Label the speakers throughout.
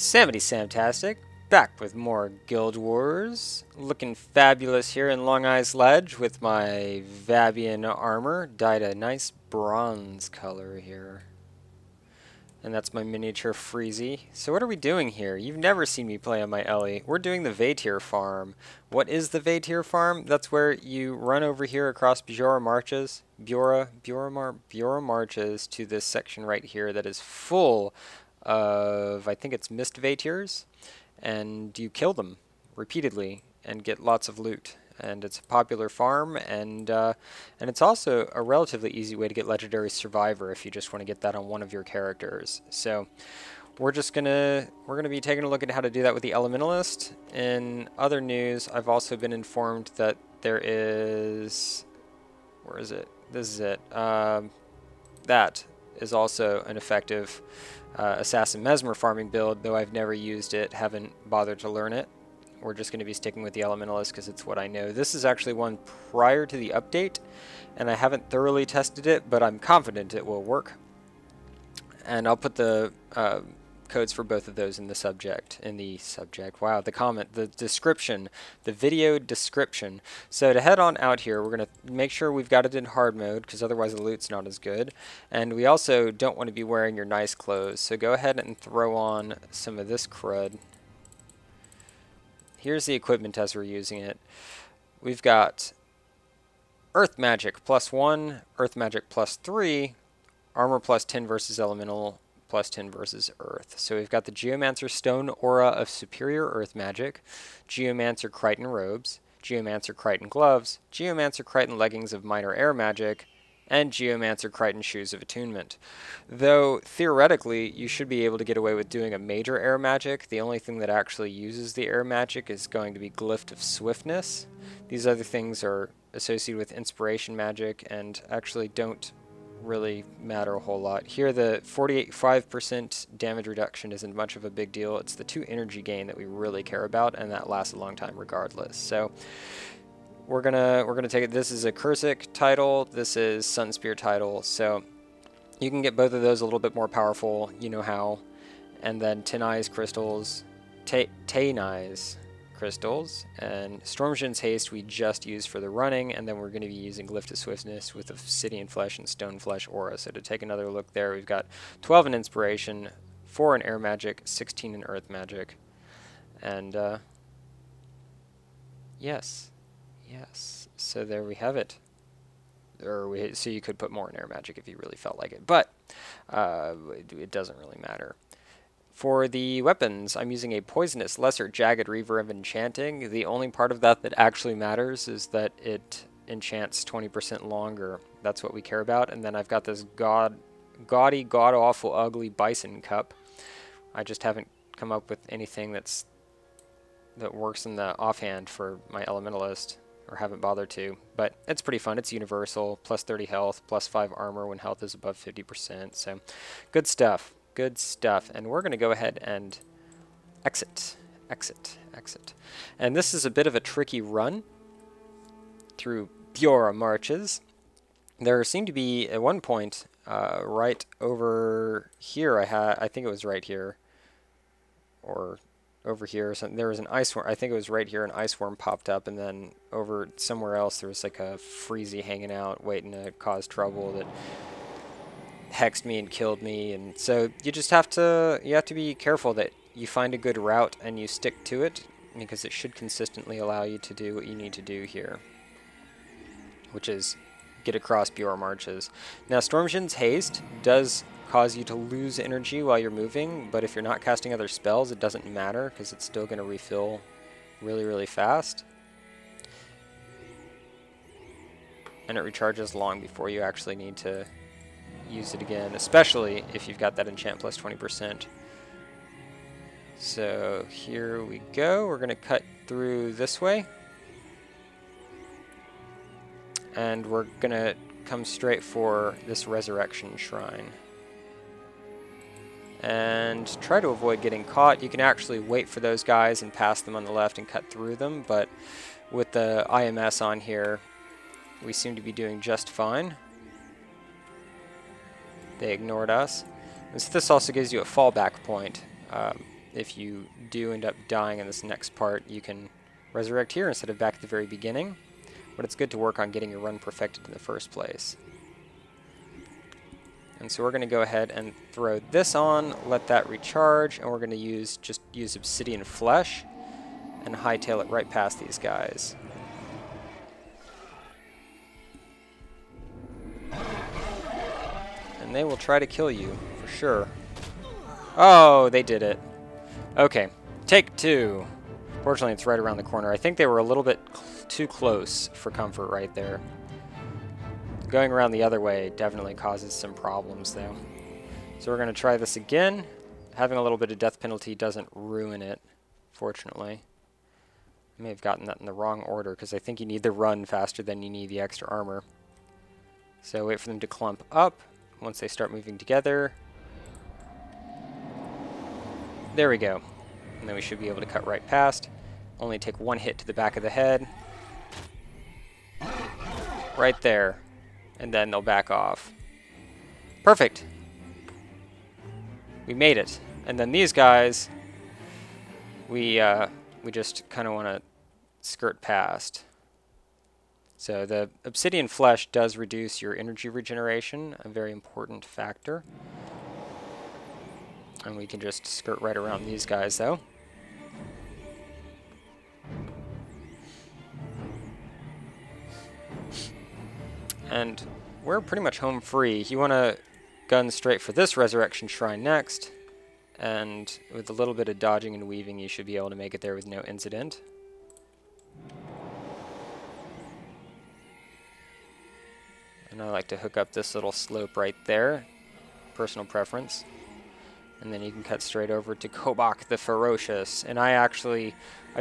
Speaker 1: Samity Samtastic, back with more Guild Wars. Looking fabulous here in Long Eyes Ledge with my Vabian armor, dyed a nice bronze color here. And that's my miniature Freezy. So what are we doing here? You've never seen me play on my Ellie. We're doing the Vaettir farm. What is the Vaettir farm? That's where you run over here across Bjora Marches to this section right here that is full of, I think it's mist Vaettirs, and you kill them repeatedly and get lots of loot. And it's a popular farm, and it's also a relatively easy way to get Legendary Survivor if you just want to get that on one of your characters. So we're gonna be taking a look at how to do that with the Elementalist. In other news, I've also been informed that there is, where is it? This is it. That is also an effective Assassin Mesmer farming build, though I've never used it, haven't bothered to learn it. We're just going to be sticking with the Elementalist because it's what I know. This is actually one prior to the update, and I haven't thoroughly tested it, but I'm confident it will work. And I'll put the codes for both of those in the subject. Wow, the comment, the description, the video description. So to head on out here, we're going to make sure we've got it in hard mode, because otherwise the loot's not as good. And we also don't want to be wearing your nice clothes, so go ahead and throw on some of this crud. Here's the equipment as we're using it. We've got Earth Magic +1, Earth Magic +3, Armor +10 versus Elemental, +10 versus Earth. So we've got the Geomancer Stone Aura of Superior Earth Magic, Geomancer Crichton Robes, Geomancer Crichton Gloves, Geomancer Crichton Leggings of Minor Air Magic, and Geomancer Crichton Shoes of Attunement. Though, theoretically, you should be able to get away with doing a major air magic. The only thing that actually uses the air magic is going to be Glyph of Swiftness. These other things are associated with inspiration magic and actually don't really matter a whole lot. Here, the 45% damage reduction isn't much of a big deal. It's the 2 energy gain that we really care about, and that lasts a long time regardless. So we're gonna take it. This is a Kursic title. This is Sunspear title. So you can get both of those a little bit more powerful. You know how. And then Teinai's crystals, Teinai's crystals, and Stormshin's haste we just used for the running, and then we're going to be using Glyph of Swiftness with Obsidian Flesh and Stone Flesh aura. So to take another look there, we've got 12 in inspiration, 4 in air magic, 16 in earth magic, and yes. Yes, so there we have it. So you could put more in air magic if you really felt like it, but it doesn't really matter. For the weapons, I'm using a Poisonous Lesser Jagged Reaver of Enchanting. The only part of that that actually matters is that it enchants 20% longer. That's what we care about. And then I've got this gaudy, god-awful, ugly Bison Cup. I just haven't come up with anything that works in the offhand for my Elementalist, or haven't bothered to, but it's pretty fun. It's universal, +30 health, +5 armor when health is above 50%, so good stuff, good stuff. And we're going to go ahead and exit. And this is a bit of a tricky run through Bjora Marches. There seemed to be, at one point, right over here, I think it was right here, or over here or something, there was an ice worm. I think it was right here, an ice worm popped up, and then over somewhere else there was like a Freezy hanging out waiting to cause trouble that hexed me and killed me. And so you just have to be careful that you find a good route and you stick to it, because it should consistently allow you to do what you need to do here, which is get across Bjora Marches. Now, Stormshin's haste does cause you to lose energy while you're moving, but if you're not casting other spells, it doesn't matter, because it's still going to refill really, really fast. And it recharges long before you actually need to use it again, especially if you've got that enchant +20%. So here we go. We're going to cut through this way, and we're going to come straight for this Resurrection Shrine and try to avoid getting caught. You can actually wait for those guys and pass them on the left and cut through them, but with the IMS on here, we seem to be doing just fine. They ignored us. And so this also gives you a fallback point. if you do end up dying in this next part, you can resurrect here instead of back at the very beginning. But it's good to work on getting your run perfected in the first place. And so we're going to go ahead and throw this on, let that recharge, and we're going to just use obsidian flesh and hightail it right past these guys. And they will try to kill you, for sure. Oh, they did it. Okay, take two. Fortunately, it's right around the corner. I think they were a little bit too close for comfort right there. Going around the other way definitely causes some problems, though. So we're going to try this again. Having a little bit of death penalty doesn't ruin it, fortunately. I may have gotten that in the wrong order, because I think you need the run faster than you need the extra armor. So wait for them to clump up. Once they start moving together. There we go. And then we should be able to cut right past. Only take one hit to the back of the head. Right there. And then they'll back off. Perfect. We made it. And then these guys, we just kind of want to skirt past. So the obsidian flesh does reduce your energy regeneration, a very important factor. And we can just skirt right around these guys, though. And we're pretty much home free. You want to gun straight for this resurrection shrine next. And with a little bit of dodging and weaving, you should be able to make it there with no incident. And I like to hook up this little slope right there. Personal preference. And then you can cut straight over to Kobach the Ferocious. And I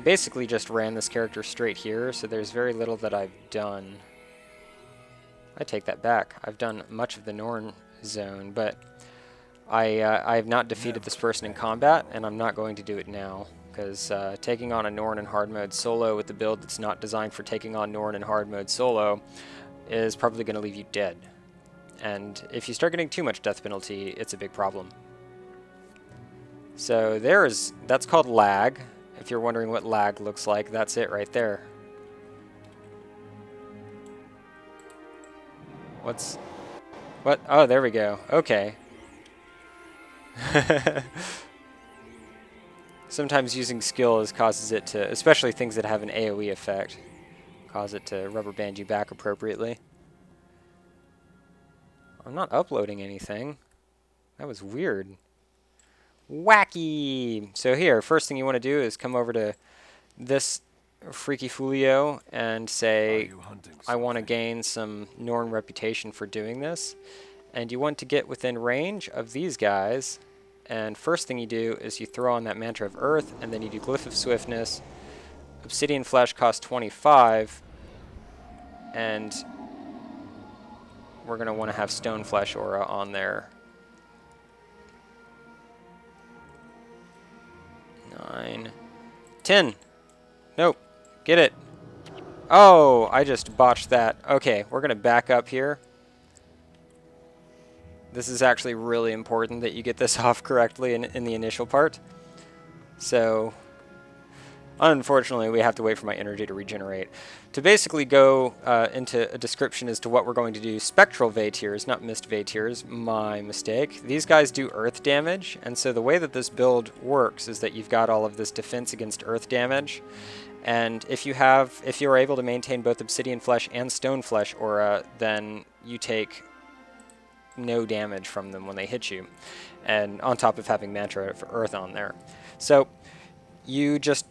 Speaker 1: basically just ran this character straight here, so there's very little that I've done. I take that back. I've done much of the Norn zone, but I have not defeated this person in combat, and I'm not going to do it now, because taking on a Norn in hard mode solo with the build that's not designed for taking on Norn in hard mode solo is probably going to leave you dead. And if you start getting too much death penalty, it's a big problem. So that's called lag. If you're wondering what lag looks like, that's it right there. What? Oh, there we go. Okay. Sometimes using skill causes it to, especially things that have an AoE effect, cause it to rubber band you back appropriately. I'm not uploading anything. That was weird. Wacky! So here, first thing you want to do is come over to this Freaky Folio and say, I want to gain some Norn reputation for doing this. And you want to get within range of these guys. And first thing you do is you throw on that Mantra of Earth, and then you do Glyph of Swiftness. Obsidian Flesh costs 25. And we're going to want to have Stone Flesh Aura on there. 9, 10. Nope. Get it. Oh, I just botched that. Okay, we're going to back up here. This is actually really important that you get this off correctly in the initial part. So, unfortunately, we have to wait for my energy to regenerate. To basically go into a description as to what we're going to do, Spectral Vaettirs, not Mist Vaettirs, my mistake. These guys do earth damage, and so the way that this build works is that you've got all of this defense against earth damage. And if you're able to maintain both Obsidian Flesh and Stone Flesh Aura, then you take no damage from them when they hit you, and on top of having Mantra for Earth on there. So you just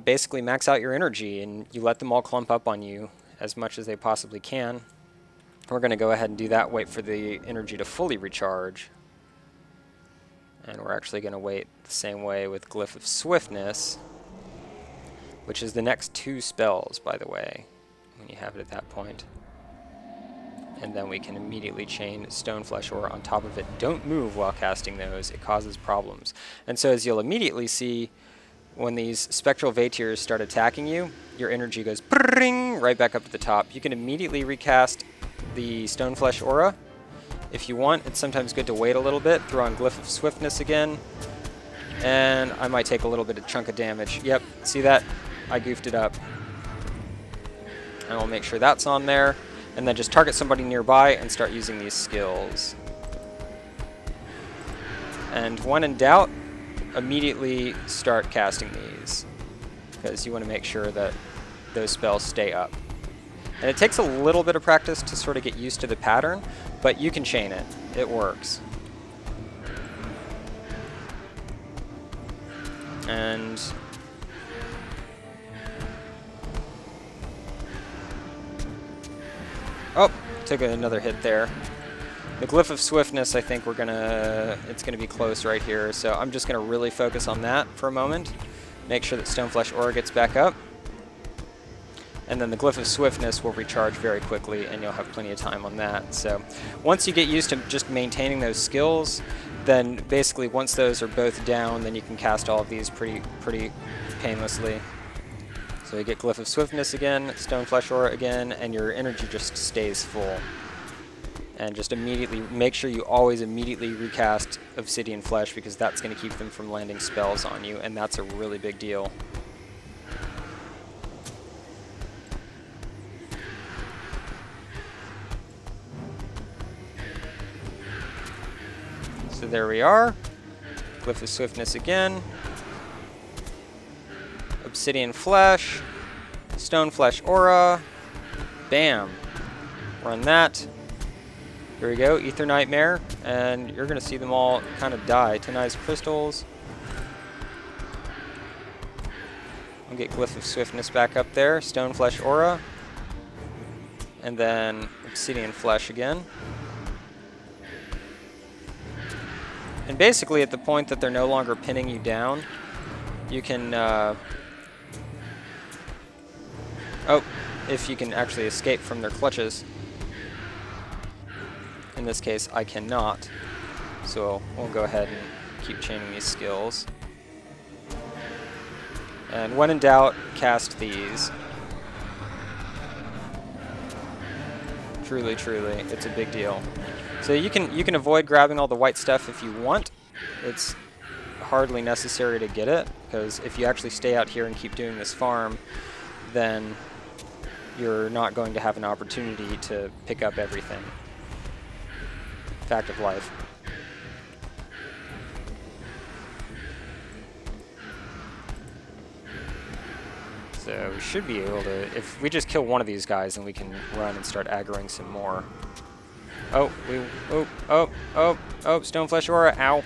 Speaker 1: basically max out your energy, and you let them all clump up on you as much as they possibly can. We're going to go ahead and do that, wait for the energy to fully recharge. And we're actually going to wait the same way with Glyph of Swiftness, which is the next 2 spells, by the way, when you have it at that point. And then we can immediately chain Stone Flesh Aura on top of it. Don't move while casting those, it causes problems. And so as you'll immediately see, when these Spectral Vaettirs start attacking you, your energy goes right back up to the top. You can immediately recast the Stone Flesh Aura. If you want, it's sometimes good to wait a little bit, throw on Glyph of Swiftness again, And I might take a little bit of chunk of damage. Yep, see that? I goofed it up. And we'll make sure that's on there. And then just target somebody nearby and start using these skills. And when in doubt, immediately start casting these, because you want to make sure that those spells stay up. And it takes a little bit of practice to sort of get used to the pattern, but you can chain it. It works. And oh, took another hit there. The Glyph of Swiftness, I think it's gonna be close right here, so I'm just gonna really focus on that for a moment. Make sure that Stoneflesh Aura gets back up. And then the Glyph of Swiftness will recharge very quickly, and you'll have plenty of time on that. So once you get used to just maintaining those skills, then basically once those are both down, then you can cast all of these pretty painlessly. So you get Glyph of Swiftness again, Stoneflesh Aura again, and your energy just stays full. And just immediately make sure you always immediately recast Obsidian Flesh, because that's going to keep them from landing spells on you, and that's a really big deal. So there we are. Glyph of Swiftness again. Obsidian Flesh. Stoneflesh Aura. Bam. Run that. Here we go, Ether Nightmare, and you're going to see them all kind of die. Teinai's Crystals. I'll get Glyph of Swiftness back up there. Stoneflesh Aura. And then Obsidian Flesh again. And basically at the point that they're no longer pinning you down, you can... if you can actually escape from their clutches. In this case, I cannot, so we'll go ahead and keep chaining these skills. And when in doubt, cast these. Truly, it's a big deal. So you can avoid grabbing all the white stuff if you want. It's hardly necessary to get it, because if you actually stay out here and keep doing this farm, then you're not going to have an opportunity to pick up everything. Fact of life. So we should be able to, if we just kill one of these guys, then we can run and start aggroing some more. Stoneflesh Aura, ow.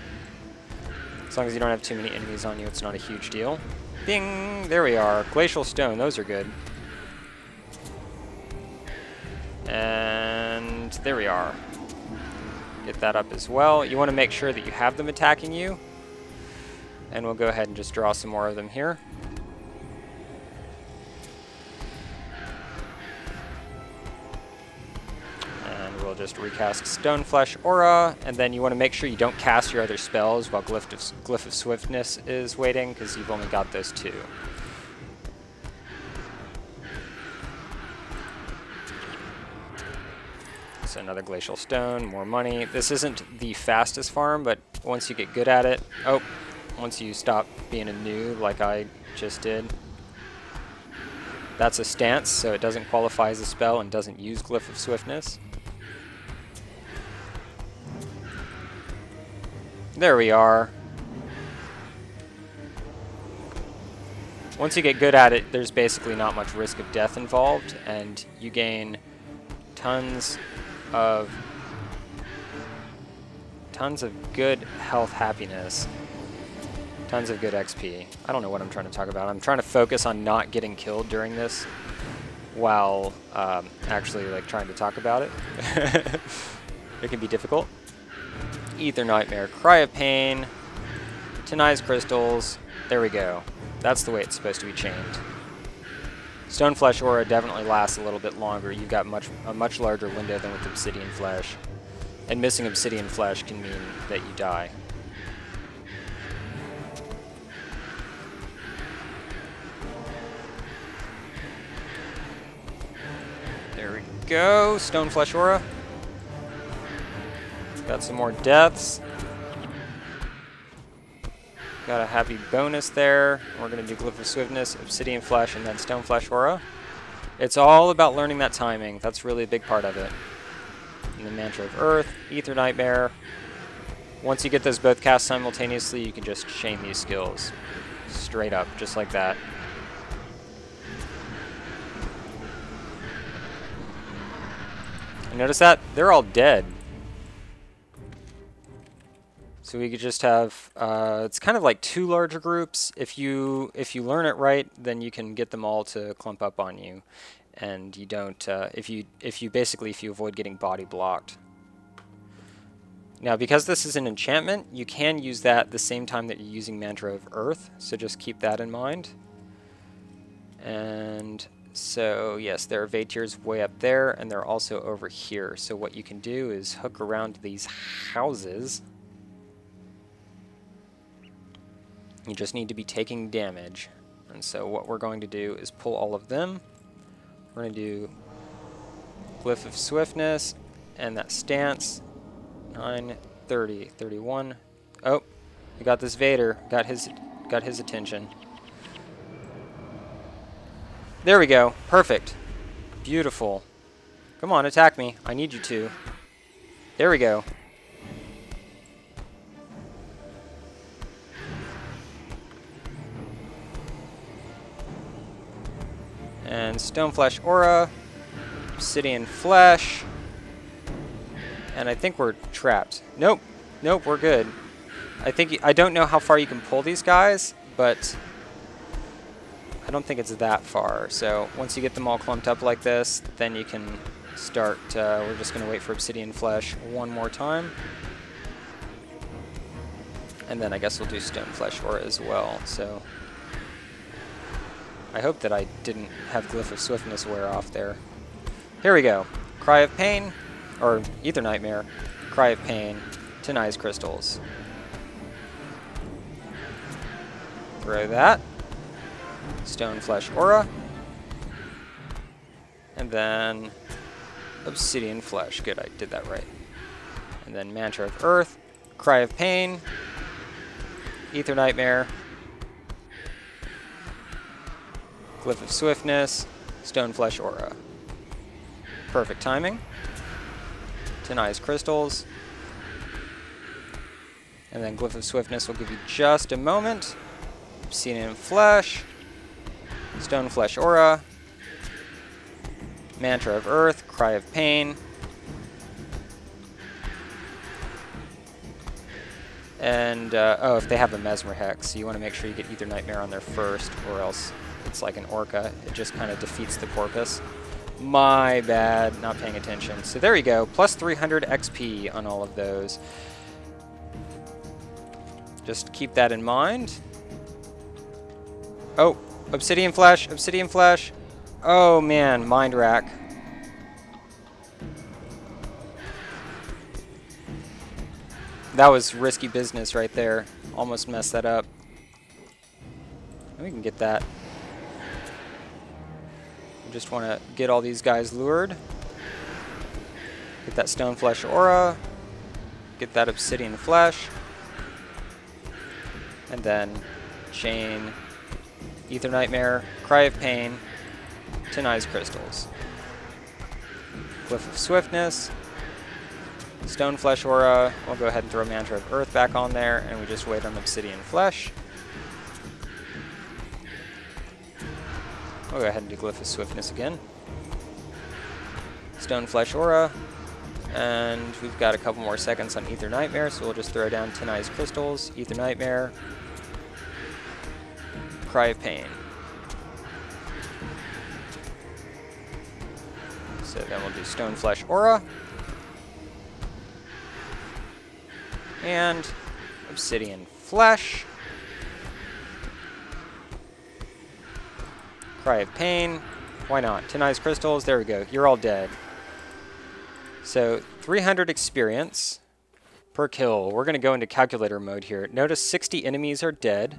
Speaker 1: As long as you don't have too many enemies on you, it's not a huge deal. Bing, there we are. Glacial Stone, those are good. And there we are. Get that up as well. You want to make sure that you have them attacking you. And we'll go ahead and just draw some more of them here. And we'll just recast Stoneflesh Aura. And then you want to make sure you don't cast your other spells while Glyph of Swiftness is waiting, because you've only got those two. So another Glacial Stone, more money. This isn't the fastest farm, but once you get good at it, once you stop being a noob like I just did. That's a stance, so it doesn't qualify as a spell and doesn't use Glyph of Swiftness. There we are. Once you get good at it, there's basically not much risk of death involved, and you gain tons of good health, happiness, tons of good XP. I don't know what I'm trying to talk about. I'm trying to focus on not getting killed during this while actually like trying to talk about it. It can be difficult. Ether Nightmare, Cry of Pain, Teinai's Crystals. There we go. That's the way it's supposed to be chained. Stoneflesh Aura definitely lasts a little bit longer. You've got a much larger window than with Obsidian Flesh. And missing Obsidian Flesh can mean that you die. There we go. Stoneflesh Aura. Got some more deaths. Got a happy bonus there. We're going to do Glyph of Swiftness, Obsidian Flesh, and then Stone Flesh Aura. It's all about learning that timing. That's really a big part of it. And the Mantra of Earth, Ether Nightmare. Once you get those both cast simultaneously, you can just chain these skills. Straight up, just like that. And notice that? They're all dead. So we could just have, it's kind of like 2 larger groups. If you learn it right, then you can get them all to clump up on you. And you don't, if you avoid getting body blocked. Now, because this is an enchantment, you can use that at the same time that you're using Mantra of Earth, so just keep that in mind. And so, yes, there are Vaettirs way up there, and they're also over here. So what you can do is hook around these houses. You just need to be taking damage. And so what we're going to do is pull all of them. We're going to do Glyph of Swiftness, and that stance. 9, 30, 31. Oh, we got this Vaettir. Got his attention. There we go. Perfect. Beautiful. Come on, attack me. I need you to. There we go. And Stoneflesh Aura. Obsidian Flesh. And I think we're trapped. Nope. Nope, we're good. I don't know how far you can pull these guys, but I don't think it's that far. So once you get them all clumped up like this, then you can start. We're just going to wait for Obsidian Flesh one more time. And then I guess we'll do Stoneflesh Aura as well. So I hope that I didn't have Glyph of Swiftness wear off there. Here we go. Cry of Pain, or Ether Nightmare. Cry of Pain, Teinai's Crystals. Throw that. Stoneflesh Aura. And then Obsidian Flesh. Good, I did that right. And then Mantra of Earth, Cry of Pain, Ether Nightmare, Glyph of Swiftness, Stoneflesh Aura. Perfect timing. Teinai's Crystals. And then Glyph of Swiftness will give you just a moment. Obsidian Flesh, Stoneflesh Aura, Mantra of Earth, Cry of Pain, and oh, if they have a Mesmer Hex, so you want to make sure you get Ether Nightmare on there first, or else it's like an Orca. It just kind of defeats the purpose. My bad, not paying attention. So there you go, plus 300 XP on all of those. Just keep that in mind. Oh, Obsidian Flesh, Obsidian Flesh. Oh man, Mind Rack. That was risky business right there. Almost messed that up. We can get that. We just want to get all these guys lured. Get that Stoneflesh Aura. Get that Obsidian Flesh. And then chain Ether Nightmare, Cry of Pain, Teinai's Crystals. Glyph of Swiftness, Stoneflesh Aura. We'll go ahead and throw Mantra of Earth back on there, and we just wait on Obsidian Flesh. We'll go ahead and do Glyph of Swiftness again. Stoneflesh Aura. And we've got a couple more seconds on Ether Nightmare, so we'll just throw down Teinai's Crystals, Ether Nightmare, Cry of Pain. So then we'll do Stoneflesh Aura. And Obsidian Flesh. Cry of Pain. Why not? Teinai's Crystals. There we go. You're all dead. So 300 experience per kill. We're going to go into calculator mode here. Notice 60 enemies are dead.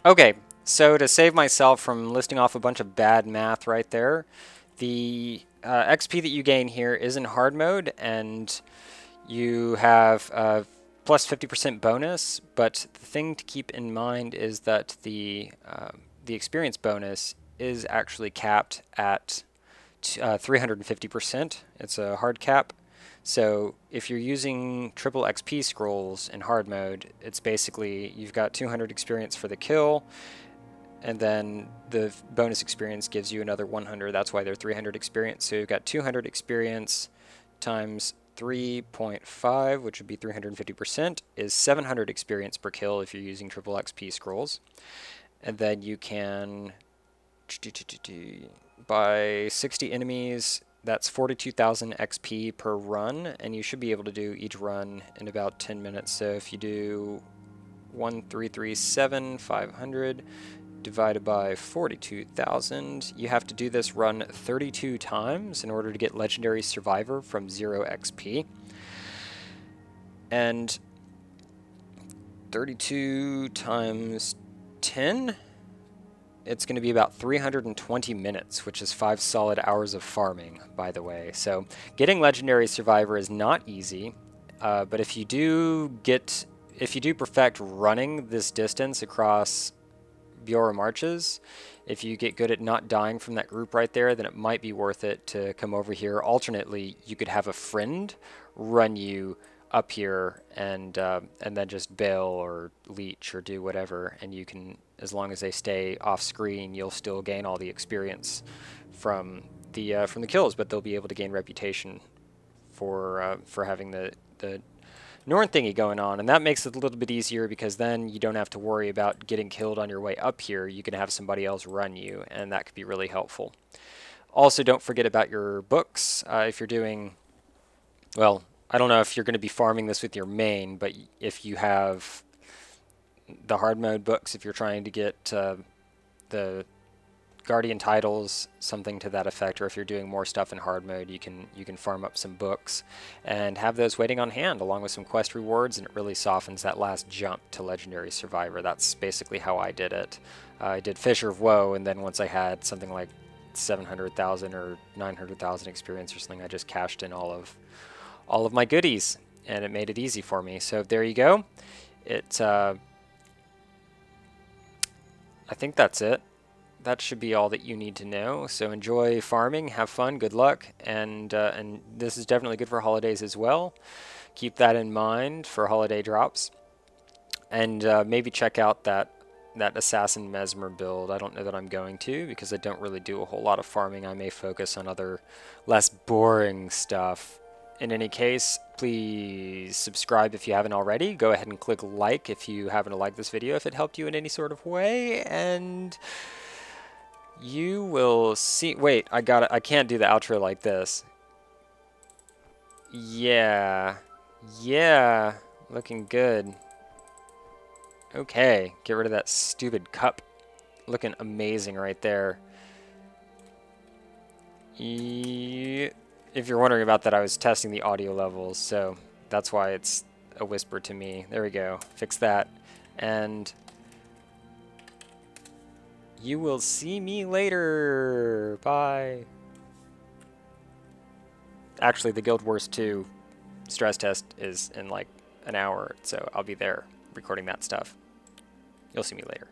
Speaker 1: Okay, so to save myself from listing off a bunch of bad math right there, the XP that you gain here is in hard mode, and you have plus 50% bonus, but the thing to keep in mind is that the experience bonus is actually capped at 350%. It's a hard cap. So if you're using triple XP scrolls in hard mode, it's basically you've got 200 experience for the kill, and then the bonus experience gives you another 100. That's why they're 300 experience. So you've got 200 experience times 3.5, which would be 350%, is 700 experience per kill if you're using triple XP scrolls. And then you can by 60 enemies, that's 42,000 XP per run, and you should be able to do each run in about 10 minutes. So if you do 1,337,500 divided by 42,000, you have to do this run 32 times in order to get Legendary Survivor from 0 XP. And 32 times 10, it's going to be about 320 minutes, which is 5 solid hours of farming, by the way. So getting Legendary Survivor is not easy, but if you do perfect running this distance across Biora marches, if you get good at not dying from that group right there, then it might be worth it to come over here. Alternately, you could have a friend run you up here and then just bail or leech or do whatever, and you can, as long as they stay off screen, you'll still gain all the experience from the kills, but they'll be able to gain reputation for having the Norn thingy going on, and that makes it a little bit easier because then you don't have to worry about getting killed on your way up here. You can have somebody else run you, and that could be really helpful. Also, don't forget about your books. If you're doing, well, I don't know if you're going to be farming this with your main, but if you have the hard mode books, if you're trying to get the Guardian titles, something to that effect, or if you're doing more stuff in hard mode, you can farm up some books and have those waiting on hand along with some quest rewards, and it really softens that last jump to Legendary Survivor. That's basically how I did it. I did Fissure of Woe, and then once I had something like 700,000 or 900,000 experience or something, I just cashed in all of my goodies, and it made it easy for me. So there you go. I think that's it. That should be all that you need to know. So enjoy farming, have fun, good luck, and this is definitely good for holidays as well. Keep that in mind for holiday drops, and maybe check out that Assassin Mesmer build. I don't know that I'm going to, because I don't really do a whole lot of farming. I may focus on other less boring stuff. In any case, please subscribe if you haven't already. Go ahead and click like if you happen to like this video, if it helped you in any sort of way, and you will see. Wait, I can't do the outro like this. Yeah, looking good. Okay, get rid of that stupid cup. Looking amazing right there. If you're wondering about that, I was testing the audio levels, so that's why it's a whisper to me. There we go. Fix that. And you will see me later. Bye. Actually, the Guild Wars 2 stress test is in like an hour, so I'll be there recording that stuff. You'll see me later.